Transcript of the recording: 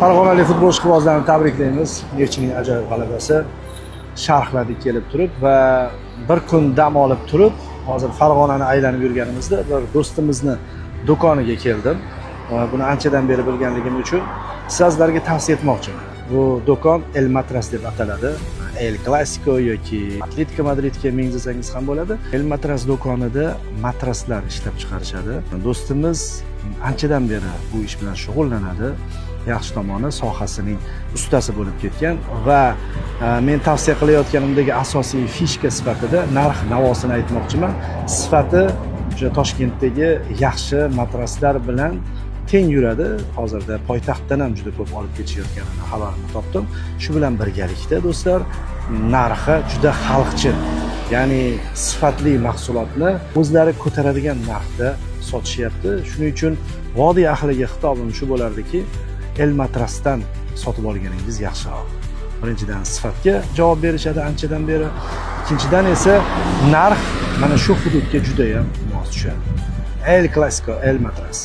Farg'onalik futbol ishqibozlarini tabriklaymiz. Nefchining ajoyib g'alabasi sharhladik kelib turib va bir kun dam olib turib, hozir Farg'onani aylanib yurganimizda bir do'stimizni do'koniga keldim. Buni anchadan beri bilganligim uchun sizlarga tavsiya etmoqchiman. Bu do'kon El Matras deb ataladi. El Clasico yoki Atletico Madridga mengzasangiz ham bo'ladi. El Matras do'konida matraslar ishlab chiqarishadi. Do'stimiz anchadan beri bu ish bilan shug'ullanadi. Yaxshi tomoni sohasining ustasi bo'lib ketgan va men tavsiya qilayotganimdagi asosiy fishka sifatida narx-navosini aytmoqchiman. Sifati o'sha Toshkentdagi yaxshi matraslar bilan teng yuradi. Hozirda poytaxtdan ham juda ko'p olib ketishayotganini xabarini topdim. Shu bilan birgalikda do'stlar, narxi juda xalqchil. Ya'ni sifatli mahsulotni o'zlari ko'taradigan narxda sotishyapti. Shuning uchun vodiy ahliga xitobim shu bo'lardiki, El Matrasdan sotib olganingiz yaxshiroq. Birinchidan sifatga javob berishadi anchadan beri. Ikkinchidan esa narx mana shu hududga juda ham mos tushadi. El Clasico, El Matras.